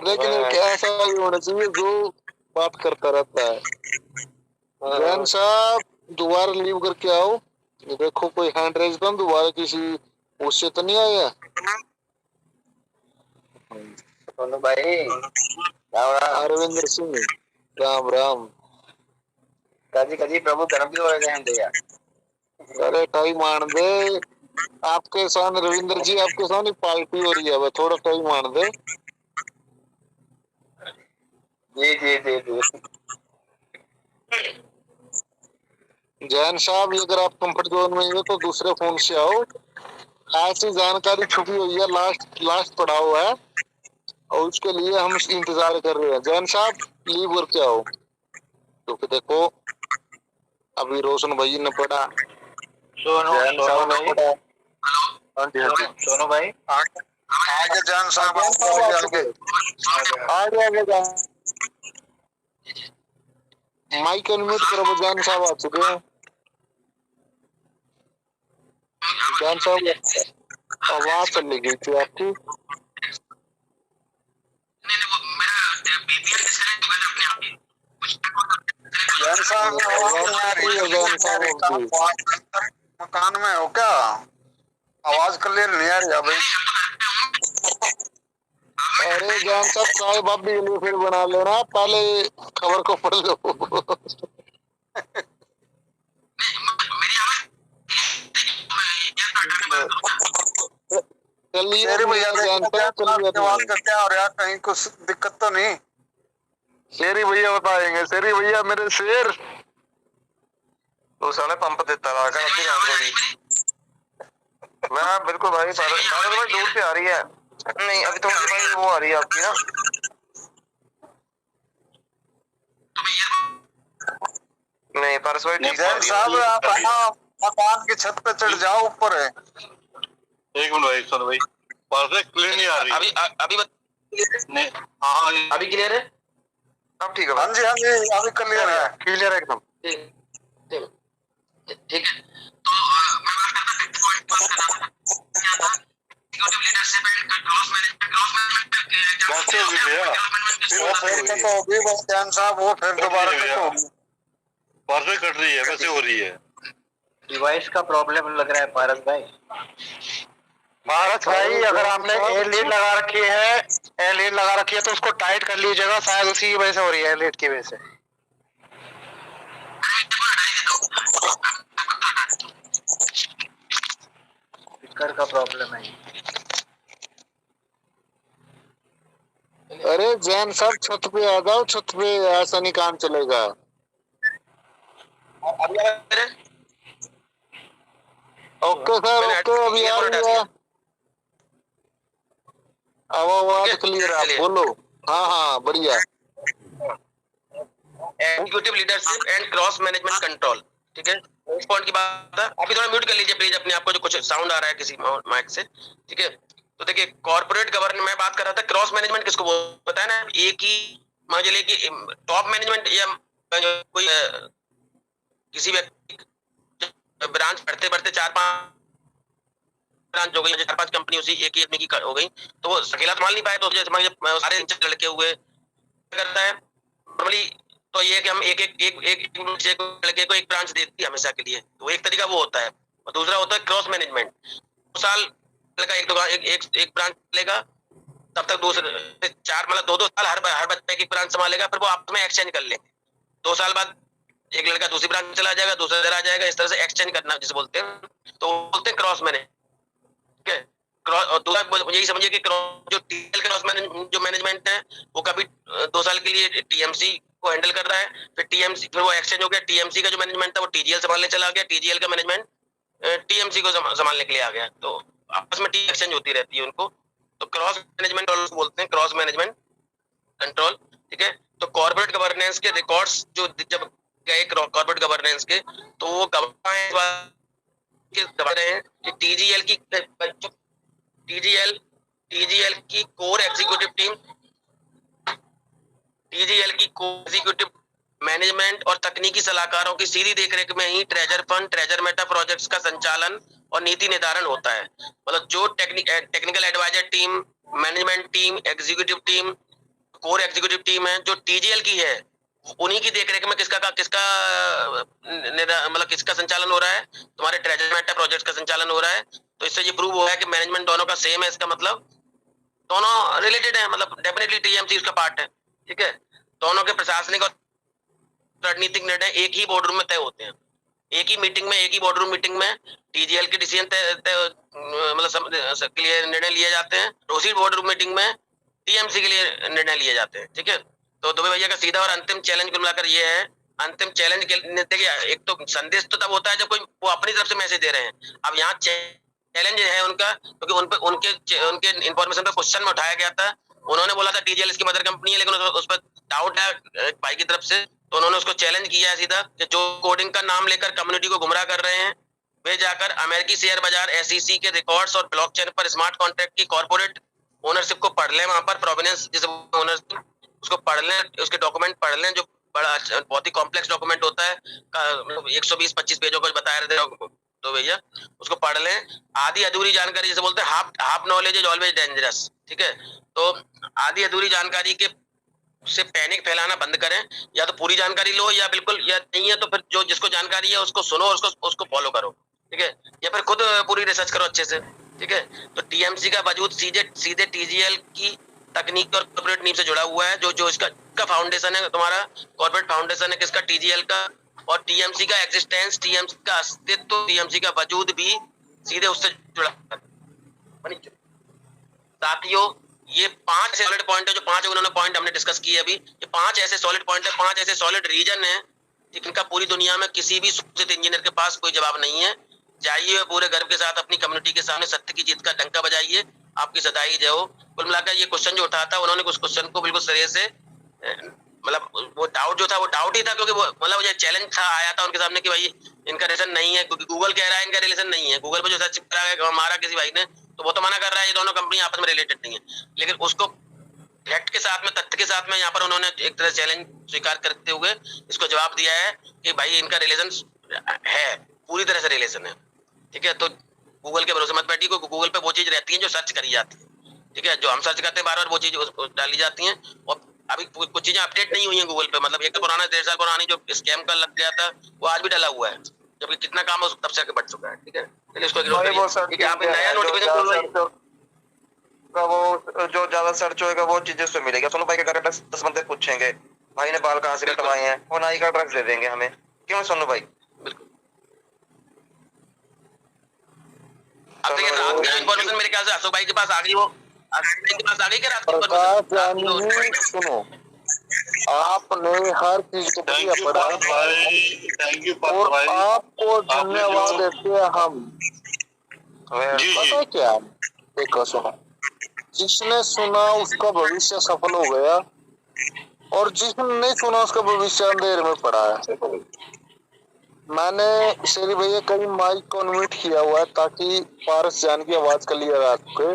लेकिन एक ऐसा भी होना चाहिए जो बात करता रहता है। जैन साहब दोबारा लीव करके आओ। देखो कोई हैंड रेज कर, दोबारा किसी उससे तो नहीं आया। सोनू भाई राम राम। अरविंदर सिंह राम राम। काजी काजी प्रभु धर्म भी हो गए हैं यार। अरे टाइम मान दे, आपके सामने रविंद्र जी आपके सामने पार्टी हो रही है, वह थोड़ा टाइम मान दे। जी जी जी जी। जैन साहब अगर आप कंफर्ट जोन में हो तो दूसरे फोन से आओ। ऐसी जानकारी छुपी हुई है, लास्ट पड़ा हुआ है और उसके लिए हम इंतजार कर रहे हैं। जैन साहब लीव करके आओ। तो फिर देखो अभी रोशन भाई ने पढ़ा, सोनू भाई, सोनू भाई आगे जान साहब आगे आगे आगे जान माइक अनम्यूट करो, जान साहब आ चुके हैं। जान साहब आवाज चली गई थी आपकी। जान साहब आवाज नहीं आ रही है। मकान में हो क्या? आवाज क्लियर नहीं आ रही है भाई। अरे जान साहब चाय भाभी के लिए फिर बना लेना, पहले खबर को पढ़ लो। चलिए शेरी भैया जानता हूँ, आवाज का क्या हो रहा है? कहीं कुछ दिक्कत तो नहीं? शेरी भैया बताएंगे। शेरी भैया मेरे शेर तो साले पंप देता रहा कर अपनी रात को भी। मैं बिल्कुल भाई भाई दूर से आ रही है। नहीं अभी तो भाई वो आ रही है आपकी ना। नहीं परस भाई ठीक है साहब, आप मकान की छत पे चढ़ जाओ, ऊपर है। एक मिनट भाई, सर भाई परफेक्ट क्लियर नहीं आ रही। अभी हाँ अभी क्लियर है? अब ठीक है हाँ जी हाँ जी, अभी क्लियर है। क्लियर है एकदम। ठीक है। तो कैसे होगी भैया? वो फिर तो होगी बस जान साहब, वो फिर दोबारा तो होगी। परफेक्ट कट रही है, कैसे हो रही है? डिवाइस का प्रॉब्लम लग रहा है पारस भाई। भारत भाई, अगर आपने एयर लीड लगा रखी है, एयर लीड लगा रखी है तो उसको टाइट कर लीजिएगा, शायद उसी की वजह से हो रही है, एयर लीड की वजह से। स्पीकर का प्रॉब्लम है। अरे जैन साहब छत पे आ जाओ, छत पे, ऐसा नहीं काम चलेगा। ओके सर, ओके अभी आ रही है अब आवाज क्लियर, आप बोलो। हाँ हाँ बढ़िया। Executive leadership and cross management control, ठीक है, उस पॉइंट की बात है। अभी थोड़ा म्यूट कर लीजिए प्लीज अपने आप को, जो कुछ साउंड आ रहा है किसी माइक से, ठीक है। तो देखिए कॉर्पोरेट गवर्नेंस में बात कर रहा था, क्रॉस मैनेजमेंट किसको बोलता है ना, एक ही मान लीजिए कि टॉप मैनेजमेंट या कोई किसी व्यक्ति ब्रांच बढ़ते बढ़ते 4-5 ब्रांच हो गई, 4-5 कंपनी उसी एक ही आदमी की हो गई, तो वो अकेला संभाल नहीं पाए, तो जैसे सारे लड़के हुए करता है नॉर्मली, तो ये कि हम एक लड़के को एक ब्रांच देती है हमेशा के लिए, तो एक तरीका वो होता है। और दूसरा होता है क्रॉस मैनेजमेंट, 2 साल लड़का एक दुकान एक ब्रांच लेगा, तब तक दूसरे 4 मतलब 2-2 साल हर बच्चे एक ब्रांच संभालेगा, फिर वो आपस में एक्सचेंज कर लेंगे। 2 साल बाद एक लड़का दूसरी ब्रांच चला जाएगा, दूसरा इधर आ जाएगा, इस तरह से एक्सचेंज करना जिसे बोलते हैं, तो बोलते हैं क्रॉस मैनेज, ठीक है। और दूसरा यही समझिए कि जो टीएल क्रॉस जो मैनेजमेंट है वो कभी 2 साल के लिए टीएमसी को हैंडल कर रहा है, फिर टीएमसी फिर वो एक्सचेंज हो गया, टीएमसी का जो मैनेजमेंट था वो टीजीएल संभालने चला गया, टीजीएल का मैनेजमेंट टीएमसी को संभालने के लिए आ गया, तो आपस में टीम एक्सचेंज होती रहती है उनको, तो क्रॉस मैनेजमेंट बोलते हैं, क्रॉस मैनेजमेंट कंट्रोल, ठीक है। तो कॉर्पोरेट गवर्नेंस के रिकॉर्ड्स जो जब गए कॉर्पोरेट गवर्नेंस के, तो वो गवाह रहे हैं कि टीजीएल की कोर एग्जीक्यूटिव टीम, टीजीएल की कोर एग्जीक्यूटिव मैनेजमेंट और तकनीकी सलाहकारों की सीधी देखरेख में ही treasure fund, treasure meta projects का संचालन और नीति निर्धारण होता है। मतलब जो technical advisor team, management team, executive team, core executive team है जो टीजीएल की है, उन्हीं की देखरेख में किसका मतलब किसका संचालन हो रहा है, तुम्हारे ट्रेजर मेटा प्रोजेक्ट का संचालन हो रहा है। तो इससे ये प्रूव हुआ है कि मैनेजमेंट दोनों का सेम है, इसका मतलब दोनों रिलेटेड है, मतलब डेफिनेटली टीएमसी उसका पार्ट है, ठीक है। दोनों के प्रशासनिक और रणनीतिक निर्णय एक ही बोर्ड रूम में तय होते हैं, एक ही मीटिंग में, एक ही बोर्ड रूम मीटिंग में टीजीएल के डिसीजन मतलब के लिए निर्णय लिए जाते हैं, उसी बोर्ड रूम मीटिंग में टीएमसी के लिए निर्णय लिए जाते हैं, ठीक है। तो दुबे भैया का सीधा और अंतिम चैलेंज कुल मिलाकर ये है, अंतिम चैलेंज के देखिए एक तो संदेश तो तब होता है जब कोई वो अपनी तरफ से मैसेज दे रहे हैं, अब यहाँ चैलेंज है उनका, क्योंकि उन पे उनके इन्फॉर्मेशन पे क्वेश्चन में उठाया गया था, उन्होंने बोला था टीजीएल इसकी मदर कंपनी है, लेकिन उस पर डाउट है भाई की तरफ से, तो उन्होंने उसको चैलेंज किया है सीधा कि जो कोडिंग का नाम लेकर कम्युनिटी को गुमराह कर रहे हैं, वे जाकर अमेरिकी शेयर बाजार SEC के रिकॉर्ड्स और ब्लॉकचेन पर स्मार्ट कॉन्ट्रैक्ट की कॉर्पोरेट ओनरशिप को पढ़ लें, वहां पर प्रोविनेंस जिसे ओनरशिप उसको पढ़ लें, उसके डॉक्यूमेंट पढ़ लें, जो बड़ा बहुत ही कॉम्प्लेक्स डॉक्यूमेंट होता है, मतलब 120-25 पेजों का बताया रहते हैं तो भैया उसको पढ़ लें। आधी अधूरी जानकारी जैसे बोलते हैं, half knowledge is always dangerous, ठीक है। तो आधी अधूरी जानकारी के से पैनिक फैलाना बंद करें, या तो पूरी जानकारी लो या बिल्कुल या नहीं है तो फिर जो जिसको जानकारी है उसको सुनो और उसको फॉलो करो, ठीक है, या फिर खुद पूरी रिसर्च करो अच्छे से, ठीक है। तो TMC का वजूद सीधे TGL की तकनीक और कॉर्पोरेट नींव से जुड़ा हुआ है, जो इसका फाउंडेशन है, तुम्हारा कॉर्पोरेट फाउंडेशन है किसका, TGL का, और TMC का एग्जिस्टेंस, TMC का अस्तित्व, TMC का वजूद भी सीधे उससे जुड़ा है। साथियों, ये 5 सॉलिड पॉइंट है, जो 5 उन्होंने पॉइंट हमने डिस्कस किए अभी, ये 5 ऐसे सॉलिड पॉइंट है, 5 ऐसे सॉलिड रीजन है जिनका पूरी दुनिया में किसी भी शिक्षित इंजीनियर के पास कोई जवाब नहीं है। जाइए पूरे गर्व के साथ अपनी कम्युनिटी के सामने सत्य की जीत का डंका बजाइए, आपकी सदाई जय हो। कुल मिलाकर ये क्वेश्चन जो उठा था, उन्होंने उस क्वेश्चन को बिल्कुल सिरे से, मतलब वो डाउट जो था वो डाउट ही था, क्योंकि वो मतलब ये चैलेंज था, आया था उनके सामने कि भाई इनका रिलेशन नहीं है, क्योंकि गूगल कह रहा है इनका रिलेशन नहीं है। गूगल पे जो सर्च करा है हमारा किसी भाई ने, तो वो तो मना कर रहा है ये दोनों कंपनी आपस में रिलेटेड नहीं है, लेकिन उसको फैक्ट के साथ में, तथ्य के साथ में यहाँ पर उन्होंने एक तरह चैलेंज स्वीकार करते हुए इसको जवाब दिया है कि भाई इनका रिलेशन है, पूरी तरह से रिलेशन है, ठीक है। तो गूगल के भरोसे मत बैठिए, क्योंकि गूगल पे वो चीज रहती है जो सर्च करी जाती है, ठीक है, जो हम सर्च करते हैं बार बार वो चीज डाली जाती है, और अभी कुछ चीजें अपडेट नहीं हुई है गूगल पे, मतलब एक तो पुराना 1.5 साल पुरानी जो स्कैम का लग गया था वो आज भी डला हुआ है, जबकि कितना काम तब से बढ़ चुका है, ठीक है। चलिए इसको इग्नोर करिए, ठीक है। आप नया नोटिफिकेशन का वो जो ज्यादा सर्च होएगा वो चीजें उसमें मिलेगा। सोनू भाई के घर 10 बंदे पूछेंगे भाई ने बाल कहाँ से कटवाए हैं, वो नाई का एड्रेस दे देंगे हमें, क्यों सोनू भाई? बिल्कुल। अब देखिए रात की इन्फॉर्मेशन मेरे ख्याल से अशोक भाई के पास आ गई, वो के पास आ गई क्या रात की इन्फॉर्मेशन? सुनो, आपने हर चीज को बढ़िया पढ़ा और आपको धन्यवाद देते हैं हम। पता क्या, देखो सुनो, जिसने सुना उसका भविष्य सफल हो गया और जिसने नहीं सुना उसका भविष्य अंधेरे में पड़ा है। मैंने शेरी भैया कहीं माइक को अनम्यूट किया हुआ है ताकि पारस जान की आवाज क्लियर आ सके।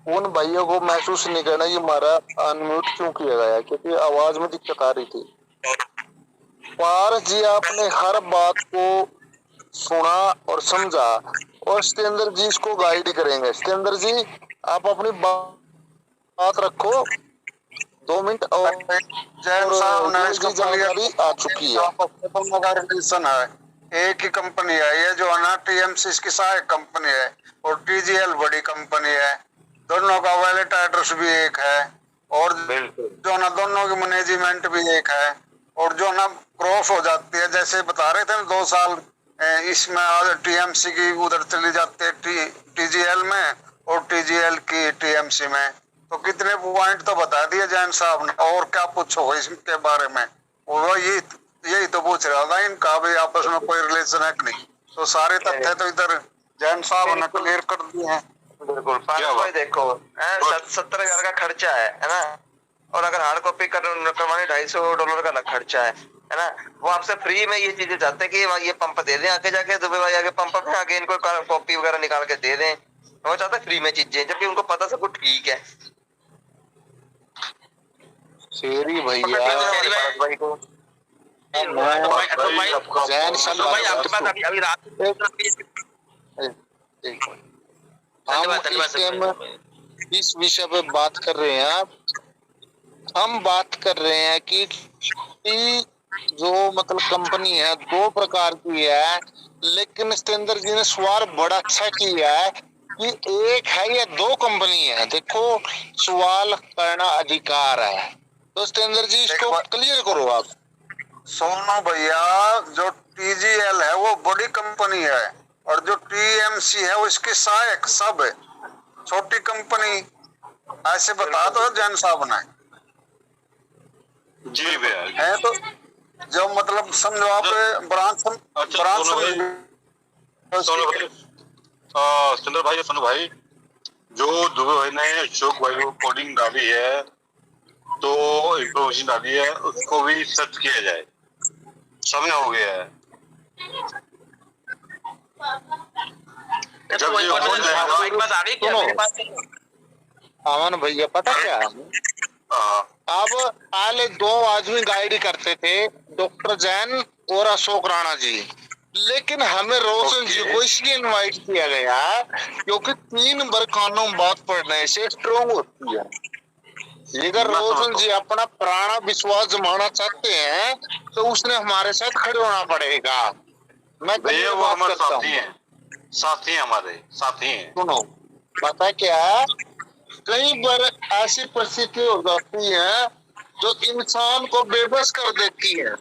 उन भाइयों को महसूस नहीं करना ये हमारा अनम्यूट क्यों किया गया, क्योंकि आवाज में दिक्कत आ रही थी। पारस जी आपने हर बात को सुना और समझा और सतेंद्र जी इसको गाइड करेंगे। सतेंद्र जी आप अपनी बात रखो, 2 मिनट और जैन साहब ने इसको जानकारी आ चुकी है। रिलेशन है, एक ही कंपनी है ये जो है ना, TMC इसकी सहायक कंपनी है और TGL बड़ी कंपनी है, दोनों का वैलेट एड्रेस भी एक है और जो ना दोनों की मैनेजमेंट भी एक है, और जो ना क्रॉस हो जाती है, जैसे बता रहे थे ना 2 साल इसमें TMC की उधर चली जाती है TGL में और TGL की TMC में, तो कितने पॉइंट तो बता दिए जैन साहब ने, और क्या पूछो इसके बारे में, वो यही तो पूछ रहा था इनका भी आपस में कोई रिलेशन है कि नहीं, तो सारे तथ्य तो इधर जैन साहब ने क्लियर कर दिए हैं। बिल्कुल भाई, देखो 70,000 का खर्चा है ना, और अगर हार्ड कॉपी करवाने $250 का अलग खर्चा है ना। वो आपसे फ्री में ये चीजें चाहते हैं कि ये पंप दे दें, आगे जाके दुबई भाई आगे पंप में आगे इनको कॉपी वगैरह निकाल के दे दें, वो चाहते फ्री में चीजें, जबकि उनको पता सब कुछ ठीक है। शेरी भैया भाई को इस विषय पे बात कर रहे हैं। हम बात कर रहे हैं कि जो मतलब कंपनी है 2 प्रकार की है, लेकिन सतेंद्र जी ने सवाल बड़ा अच्छा किया है कि एक है या 2 कंपनी है। देखो सवाल करना अधिकार है, तो सतेंद्र जी इसको क्लियर करो आप। सोनू भैया, जो TGL है वो बड़ी कंपनी है और जो TMC है वो इसकी सहायक सब है, छोटी कंपनी, ऐसे बता दो जैन साहब ने। जी भैया है तो जो मतलब समझो आप ब्रांच सुंदर भाई, सोनू भाई, जो दुबे भाई ने अशोक भाई को कोडिंग डाली है तो इंफॉर्मेशन डाली है, उसको भी सर्च किया जाए, समय हो गया है। तो वो information एक बात आ रही क्या मेरे पास? अमन भैया पता क्या है, अब पहले 2 आदमी गाइड करते थे, डॉक्टर जैन और अशोक राणा जी, लेकिन हमें रोशन जी को इसलिए इनवाइट किया गया क्योंकि 3 बार कानों में बात पढ़ने से स्ट्रोंग होती है। अगर रोशन जी अपना पुराना विश्वास जमाना चाहते हैं तो उसने हमारे साथ खड़े होना पड़ेगा। मैं भैया वो हमारे साथी हैं, साथी हैं, हमारे साथी हैं। सुनो पता क्या, कई बार ऐसी परिस्थिति हो जाती है जो इंसान को बेबस कर देती है।